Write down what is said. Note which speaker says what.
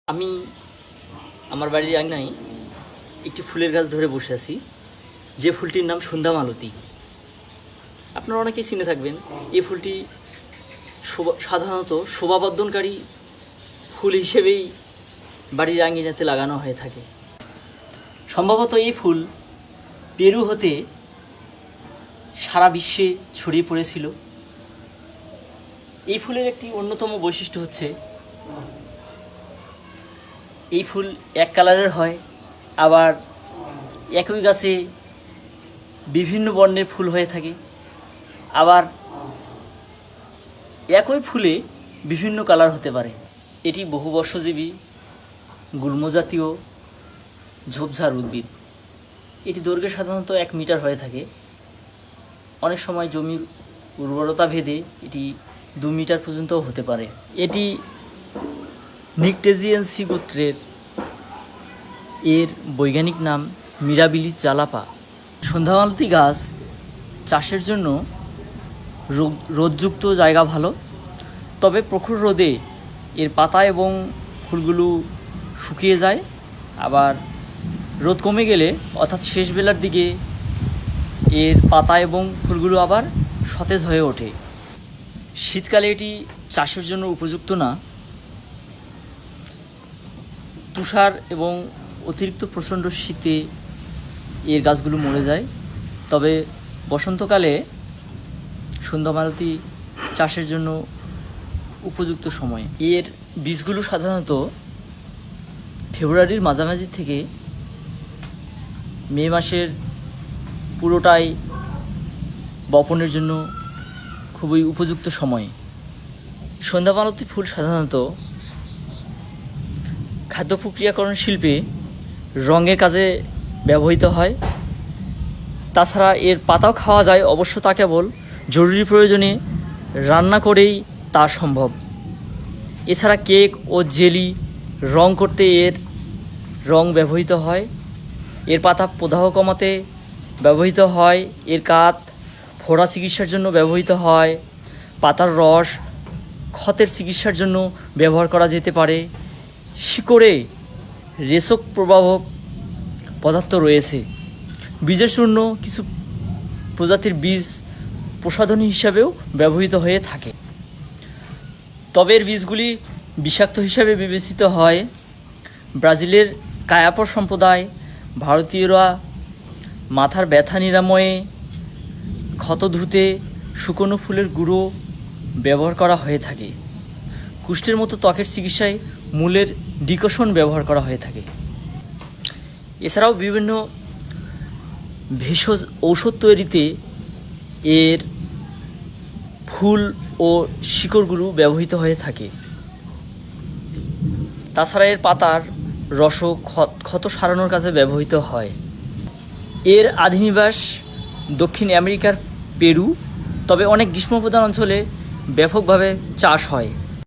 Speaker 1: আমি আমার বাড়ির আঙিনায় একটি ফুলের গাছ ধরে বসে আছি, যে ফুলটির নাম সন্ধ্যা মালতী। আপনারা অনেকেই চিনে থাকবেন। এই ফুলটি সাধারণত শোভাবর্ধনকারী ফুল হিসেবেই বাড়ির আঙিনাতে লাগানো হয়ে থাকে। সম্ভবত এই ফুল পেরু হতে সারা বিশ্বে ছড়িয়ে পড়েছিল। এই ফুলের একটি অন্যতম বৈশিষ্ট্য হচ্ছে এই ফুল এক কালারের হয়, আবার একই গাছে বিভিন্ন বর্ণের ফুল হয়ে থাকে। আবার একই ফুলে বিভিন্ন কালার হতে পারে। এটি বহুবর্ষজীবী গুল্মজাতীয় ঝোপঝাড় উদ্ভিদ। এটি দৈর্ঘ্যে সাধারণত 1 মিটার হয়ে থাকে। অনেক সময় জমির উর্বরতা ভেদে এটি 2 মিটার পর্যন্তও হতে পারে। এটি নিকটেজিয়েন্সি গোত্রের। এর বৈজ্ঞানিক নাম মিরাবিলিস জালাপা। সন্ধ্যামালতী গাছ চাষের জন্য রোদযুক্ত জায়গা ভালো, তবে প্রখর রোদে এর পাতা এবং ফুলগুলো শুকিয়ে যায়। আবার রোদ কমে গেলে, অর্থাৎ শেষ বেলার দিকে, এর পাতা এবং ফুলগুলো আবার সতেজ হয়ে ওঠে। শীতকালে এটি চাষের জন্য উপযুক্ত না। তুষার এবং অতিরিক্ত প্রচণ্ড শীতে এর গাছগুলো মরে যায়। তবে বসন্তকালে সন্ধ্যামালতী চাষের জন্য উপযুক্ত সময়। এর বীজগুলো সাধারণত ফেব্রুয়ারির মাঝামাঝি থেকে মে মাসের পুরোটাই বপনের জন্য খুবই উপযুক্ত সময়। সন্ধ্যামালতী ফুল সাধারণত খাদ্য প্রক্রিয়াকরণ শিল্পে রঙের কাজে ব্যবহৃত হয়। তাছাড়া এর পাতাও খাওয়া যায়, অবশ্য তা কেবল জরুরি প্রয়োজনে রান্না করেই তা সম্ভব। এছাড়া কেক ও জেলি রং করতে এর রং ব্যবহৃত হয়। এর পাতা প্রদাহ কমাতে ব্যবহৃত হয়। এর কাঠ ফোড়া চিকিৎসার জন্য ব্যবহৃত হয়। পাতার রস ক্ষতের চিকিৎসার জন্য ব্যবহার করা যেতে পারে। শিকড়ে রেশক প্রভাবক পদার্থ রয়েছে। বীজের চূর্ণ কিছু প্রজাতির বীজ প্রসাধনী হিসাবেও ব্যবহৃত হয়ে থাকে। তবে এর বীজগুলি বিষাক্ত হিসাবে বিবেচিত হয়। ব্রাজিলের কায়াপর সম্প্রদায়, ভারতীয়রা মাথার ব্যথা নিরাময়ে, ক্ষত ধুতে শুকনো ফুলের গুঁড়ো ব্যবহার করা হয়ে থাকে। কুষ্ঠের মতো ত্বকের চিকিৎসায় মূলের ডিকশন ব্যবহার করা হয়ে থাকে। এছাড়াও বিভিন্ন ভেষজ ঔষধ তৈরিতে এর ফুল ও শিকড়গুলো ব্যবহৃত হয়ে থাকে। তাছাড়া এর পাতার রসও ক্ষত সারানোর কাজে ব্যবহৃত হয়। এর আদিনিবাস দক্ষিণ আমেরিকার পেরু, তবে অনেক গ্রীষ্মপ্রধান অঞ্চলে ব্যাপকভাবে চাষ হয়।